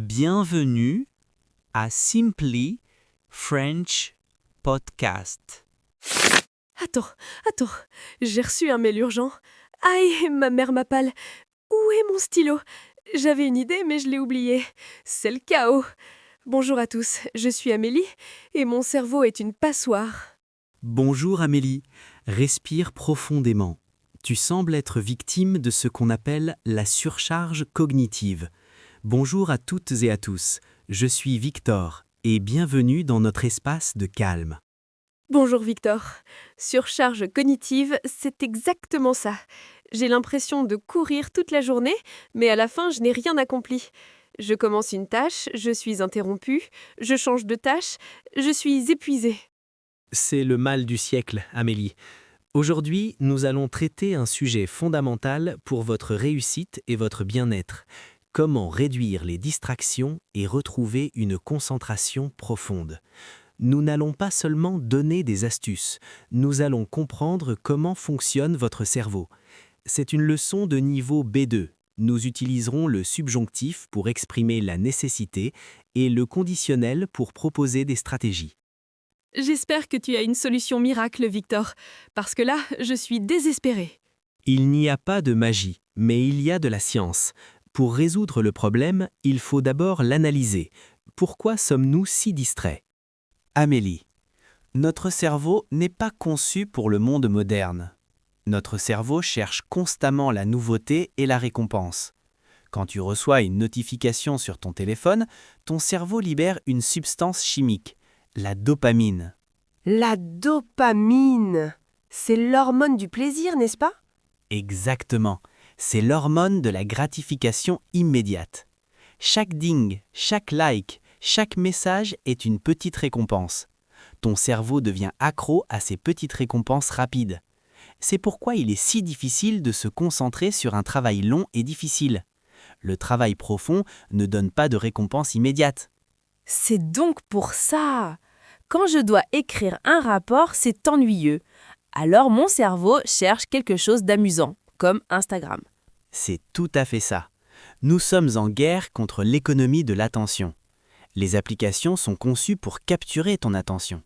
Bienvenue à Simply French Podcast. Attends, j'ai reçu un mail urgent. Aïe, ma mère m'appelle. Où est mon stylo? J'avais une idée, mais je l'ai oublié. C'est le chaos. Bonjour à tous, je suis Amélie et mon cerveau est une passoire. Bonjour Amélie, respire profondément. Tu sembles être victime de ce qu'on appelle la surcharge cognitive. Bonjour à toutes et à tous, je suis Victor et bienvenue dans notre espace de calme. Bonjour Victor. Surcharge cognitive, c'est exactement ça. J'ai l'impression de courir toute la journée, mais à la fin, je n'ai rien accompli. Je commence une tâche, je suis interrompue, je change de tâche, je suis épuisée. C'est le mal du siècle, Amélie. Aujourd'hui, nous allons traiter un sujet fondamental pour votre réussite et votre bien-être. Comment réduire les distractions et retrouver une concentration profonde. Nous n'allons pas seulement donner des astuces, nous allons comprendre comment fonctionne votre cerveau. C'est une leçon de niveau B2. Nous utiliserons le subjonctif pour exprimer la nécessité et le conditionnel pour proposer des stratégies. J'espère que tu as une solution miracle, Victor, parce que là, je suis désespérée. Il n'y a pas de magie, mais il y a de la science. Pour résoudre le problème, il faut d'abord l'analyser. Pourquoi sommes-nous si distraits ? Amélie, notre cerveau n'est pas conçu pour le monde moderne. Notre cerveau cherche constamment la nouveauté et la récompense. Quand tu reçois une notification sur ton téléphone, ton cerveau libère une substance chimique, la dopamine. La dopamine, c'est l'hormone du plaisir, n'est-ce pas? Exactement, c'est l'hormone de la gratification immédiate. Chaque ding, chaque like, chaque message est une petite récompense. Ton cerveau devient accro à ces petites récompenses rapides. C'est pourquoi il est si difficile de se concentrer sur un travail long et difficile. Le travail profond ne donne pas de récompense immédiate. C'est donc pour ça. Quand je dois écrire un rapport, c'est ennuyeux. Alors mon cerveau cherche quelque chose d'amusant, comme Instagram. C'est tout à fait ça. Nous sommes en guerre contre l'économie de l'attention. Les applications sont conçues pour capturer ton attention.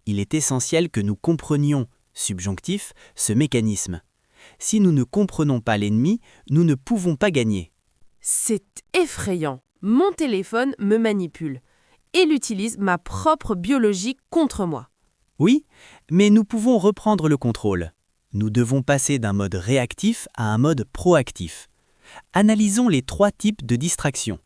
Il est essentiel que nous comprenions, subjonctif, ce mécanisme. Si nous ne comprenons pas l'ennemi, nous ne pouvons pas gagner. C'est effrayant. Mon téléphone me manipule. Il utilise ma propre biologie contre moi. Oui, mais nous pouvons reprendre le contrôle. Nous devons passer d'un mode réactif à un mode proactif. Analysons les 3 types de distractions.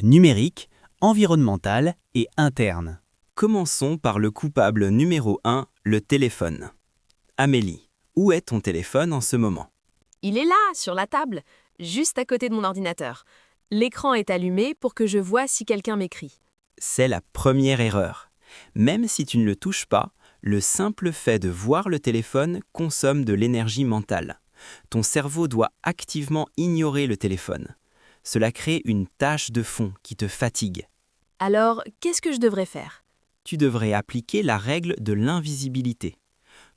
Numérique, environnementale et interne. Commençons par le coupable numéro 1, le téléphone. Amélie, où est ton téléphone en ce moment? Il est là, sur la table, juste à côté de mon ordinateur. L'écran est allumé pour que je voie si quelqu'un m'écrit. C'est la première erreur. Même si tu ne le touches pas, le simple fait de voir le téléphone consomme de l'énergie mentale. Ton cerveau doit activement ignorer le téléphone. Cela crée une tâche de fond qui te fatigue. Alors, qu'est-ce que je devrais faire? Tu devrais appliquer la règle de l'invisibilité.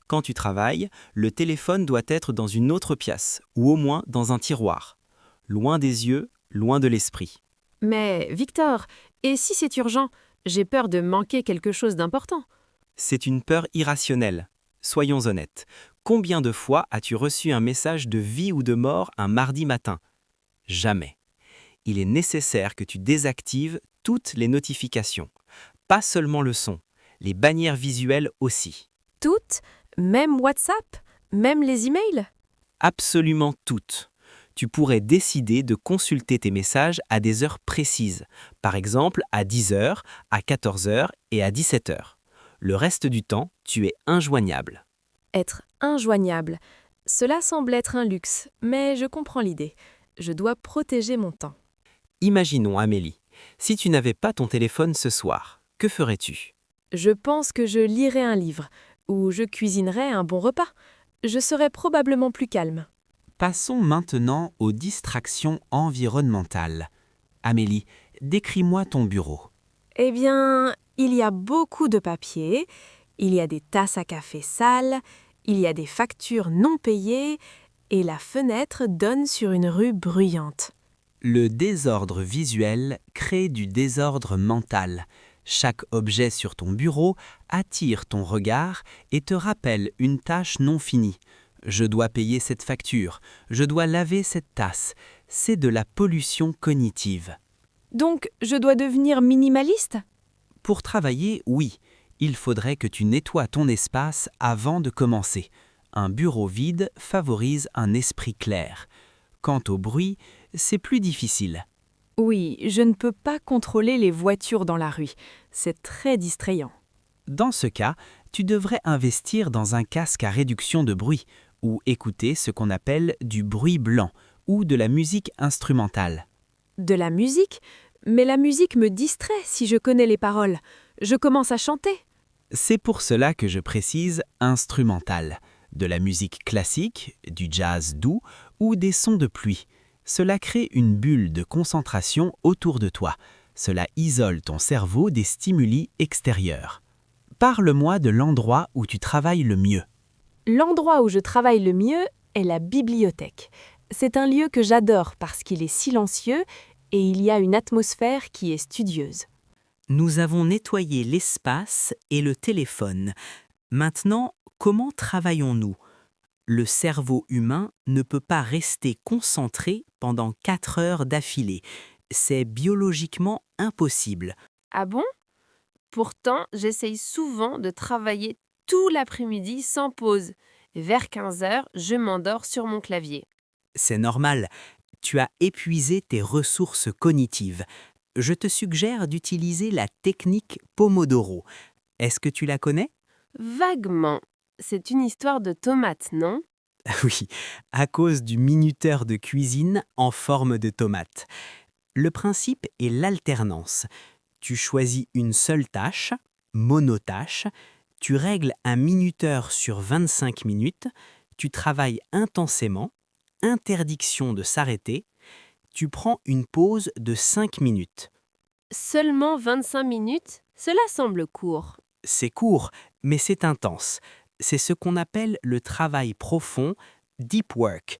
Quand tu travailles, le téléphone doit être dans une autre pièce, ou au moins dans un tiroir. Loin des yeux, loin de l'esprit. Mais, Victor, et si c'est urgent? J'ai peur de manquer quelque chose d'important. C'est une peur irrationnelle. Soyons honnêtes. Combien de fois as-tu reçu un message de vie ou de mort un mardi matin? Jamais. Il est nécessaire que tu désactives toutes les notifications. Pas seulement le son, les bannières visuelles aussi. Toutes? Même WhatsApp? Même les emails? Absolument toutes. Tu pourrais décider de consulter tes messages à des heures précises, par exemple à 10h, à 14h et à 17h. Le reste du temps, tu es injoignable. Être injoignable. Cela semble être un luxe, mais je comprends l'idée. Je dois protéger mon temps. Imaginons Amélie, si tu n'avais pas ton téléphone ce soir, que ferais-tu? Je pense que je lirais un livre, ou je cuisinerais un bon repas. Je serais probablement plus calme. Passons maintenant aux distractions environnementales. Amélie, décris-moi ton bureau. Eh bien, il y a beaucoup de papier, il y a des tasses à café sales, il y a des factures non payées, et la fenêtre donne sur une rue bruyante. Le désordre visuel crée du désordre mental. Chaque objet sur ton bureau attire ton regard et te rappelle une tâche non finie. Je dois payer cette facture, je dois laver cette tasse. C'est de la pollution cognitive. Donc, je dois devenir minimaliste? Pour travailler, oui, il faudrait que tu nettoies ton espace avant de commencer. Un bureau vide favorise un esprit clair. Quant au bruit, c'est plus difficile. Oui, je ne peux pas contrôler les voitures dans la rue. C'est très distrayant. Dans ce cas, tu devrais investir dans un casque à réduction de bruit ou écouter ce qu'on appelle du bruit blanc ou de la musique instrumentale. De la musique? Mais la musique me distrait si je connais les paroles. Je commence à chanter. C'est pour cela que je précise instrumental. De la musique classique, du jazz doux ou des sons de pluie. Cela crée une bulle de concentration autour de toi. Cela isole ton cerveau des stimuli extérieurs. Parle-moi de l'endroit où tu travailles le mieux. L'endroit où je travaille le mieux est la bibliothèque. C'est un lieu que j'adore parce qu'il est silencieux et il y a une atmosphère qui est studieuse. Nous avons nettoyé l'espace et le téléphone. Maintenant, comment travaillons-nous? Le cerveau humain ne peut pas rester concentré pendant 4 heures d'affilée. C'est biologiquement impossible. Ah bon? Pourtant, j'essaye souvent de travailler tout l'après-midi sans pause. Vers 15 heures, je m'endors sur mon clavier. C'est normal. Tu as épuisé tes ressources cognitives. Je te suggère d'utiliser la technique Pomodoro. Est-ce que tu la connais? Vaguement. C'est une histoire de tomates, non? Oui, à cause du minuteur de cuisine en forme de tomate. Le principe est l'alternance. Tu choisis une seule tâche, monotâche, tu règles un minuteur sur 25 minutes, tu travailles intensément, interdiction de s'arrêter, tu prends une pause de 5 minutes. Seulement 25 minutes? Cela semble court. C'est court, mais c'est intense. C'est ce qu'on appelle le travail profond, deep work.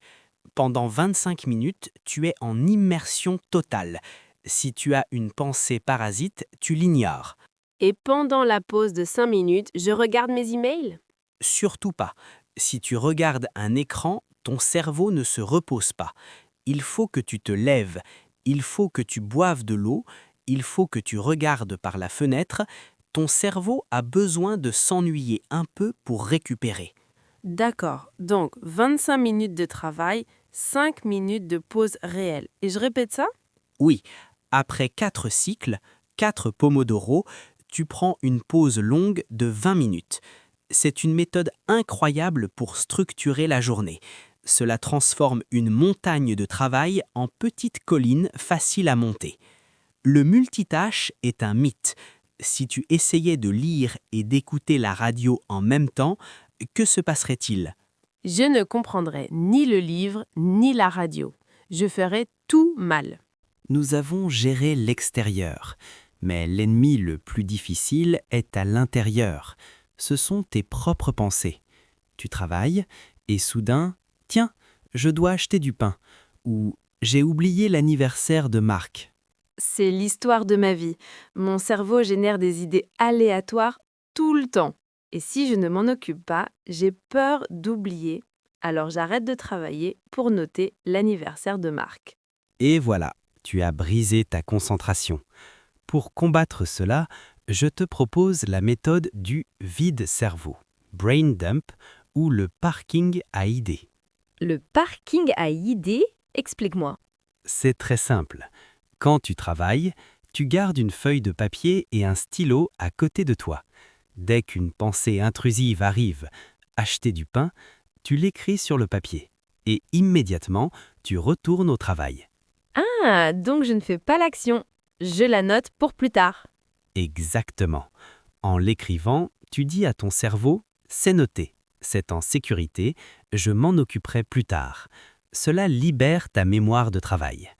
Pendant 25 minutes, tu es en immersion totale. Si tu as une pensée parasite, tu l'ignores. Et pendant la pause de 5 minutes, je regarde mes emails? Surtout pas. Si tu regardes un écran, ton cerveau ne se repose pas. Il faut que tu te lèves, il faut que tu boives de l'eau, il faut que tu regardes par la fenêtre. Ton cerveau a besoin de s'ennuyer un peu pour récupérer. D'accord, donc 25 minutes de travail, 5 minutes de pause réelle. Et je répète ça? Oui, après 4 cycles, 4 Pomodoro, tu prends une pause longue de 20 minutes. C'est une méthode incroyable pour structurer la journée. Cela transforme une montagne de travail en petite colline facile à monter. Le multitâche est un mythe. Si tu essayais de lire et d'écouter la radio en même temps, que se passerait-il? Je ne comprendrai ni le livre ni la radio. Je ferai tout mal. Nous avons géré l'extérieur, mais l'ennemi le plus difficile est à l'intérieur. Ce sont tes propres pensées. Tu travailles et soudain, tiens, je dois acheter du pain ou j'ai oublié l'anniversaire de Marc. C'est l'histoire de ma vie. Mon cerveau génère des idées aléatoires tout le temps. Et si je ne m'en occupe pas, j'ai peur d'oublier. Alors j'arrête de travailler pour noter l'anniversaire de Marc. Et voilà, tu as brisé ta concentration. Pour combattre cela, je te propose la méthode du vide-cerveau, brain dump ou le parking à idées. Le parking à idées? Explique-moi. C'est très simple. Quand tu travailles, tu gardes une feuille de papier et un stylo à côté de toi. Dès qu'une pensée intrusive arrive, acheter du pain, tu l'écris sur le papier. Et immédiatement, tu retournes au travail. Ah, donc je ne fais pas l'action. Je la note pour plus tard. Exactement. En l'écrivant, tu dis à ton cerveau « c'est noté, c'est en sécurité, je m'en occuperai plus tard ». Cela libère ta mémoire de travail.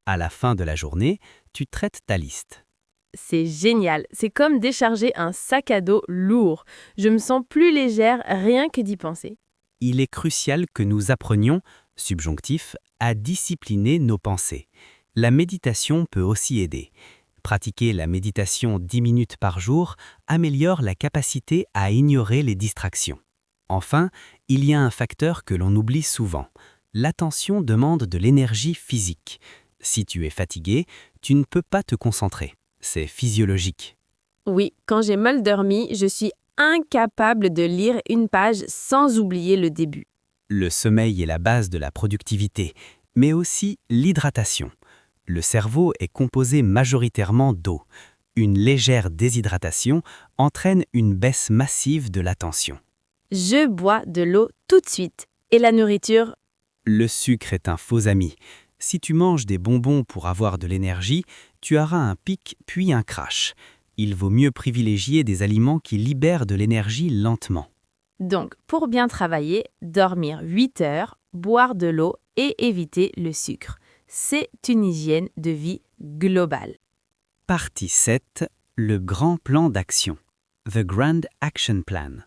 À la fin de la journée, tu traites ta liste. C'est génial. C'est comme décharger un sac à dos lourd. Je me sens plus légère rien que d'y penser. Il est crucial que nous apprenions, subjonctif, à discipliner nos pensées. La méditation peut aussi aider. Pratiquer la méditation 10 minutes par jour améliore la capacité à ignorer les distractions. Enfin, il y a un facteur que l'on oublie souvent. L'attention demande de l'énergie physique. Si tu es fatigué, tu ne peux pas te concentrer. C'est physiologique. Oui, quand j'ai mal dormi, je suis incapable de lire une page sans oublier le début. Le sommeil est la base de la productivité, mais aussi l'hydratation. Le cerveau est composé majoritairement d'eau. Une légère déshydratation entraîne une baisse massive de l'attention. Je bois de l'eau tout de suite. Et la nourriture? Le sucre est un faux ami. Si tu manges des bonbons pour avoir de l'énergie, tu auras un pic puis un crash. Il vaut mieux privilégier des aliments qui libèrent de l'énergie lentement. Donc, pour bien travailler, dormir 8 heures, boire de l'eau et éviter le sucre. C'est une hygiène de vie globale. Partie 7. Le grand plan d'action. The Grand Action Plan.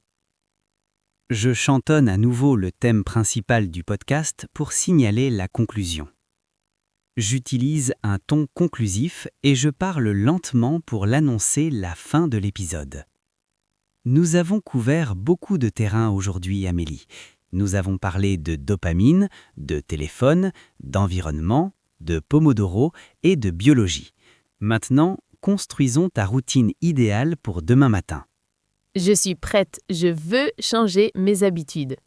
Je chantonne à nouveau le thème principal du podcast pour signaler la conclusion. J'utilise un ton conclusif et je parle lentement pour l'annoncer la fin de l'épisode. Nous avons couvert beaucoup de terrain aujourd'hui, Amélie. Nous avons parlé de dopamine, de téléphone, d'environnement, de Pomodoro et de biologie. Maintenant, construisons ta routine idéale pour demain matin. Je suis prête, je veux changer mes habitudes.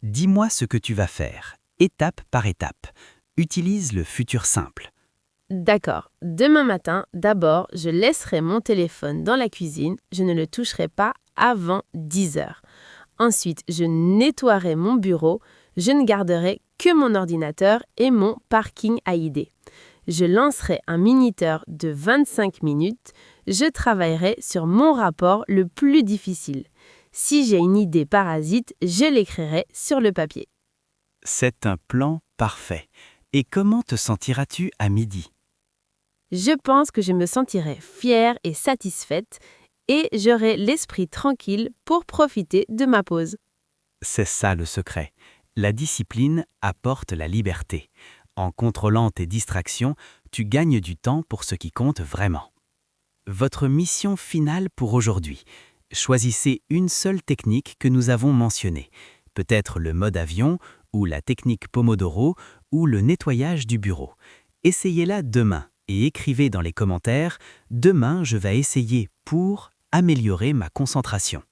Dis-moi ce que tu vas faire, étape par étape. Utilise le futur simple. D'accord, demain matin, d'abord, je laisserai mon téléphone dans la cuisine, je ne le toucherai pas avant 10 heures. Ensuite, je nettoierai mon bureau, je ne garderai que mon ordinateur et mon parking à idées. Je lancerai un minuteur de 25 minutes, je travaillerai sur mon rapport le plus difficile. Si j'ai une idée parasite, je l'écrirai sur le papier. C'est un plan parfait. Et comment te sentiras-tu à midi? Je pense que je me sentirai fière et satisfaite et j'aurai l'esprit tranquille pour profiter de ma pause. C'est ça le secret. La discipline apporte la liberté. En contrôlant tes distractions, tu gagnes du temps pour ce qui compte vraiment. Votre mission finale pour aujourd'hui. Choisissez une seule technique que nous avons mentionnée. Peut-être le mode avion, ou la technique Pomodoro, ou le nettoyage du bureau. Essayez-la demain et écrivez dans les commentaires « Demain, je vais essayer pour améliorer ma concentration ».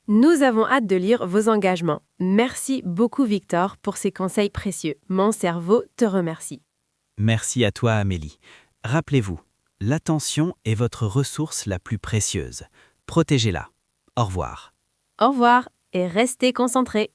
Nous avons hâte de lire vos engagements. Merci beaucoup Victor pour ces conseils précieux. Mon cerveau te remercie. Merci à toi Amélie. Rappelez-vous, l'attention est votre ressource la plus précieuse. Protégez-la. Au revoir. Au revoir et restez concentrés.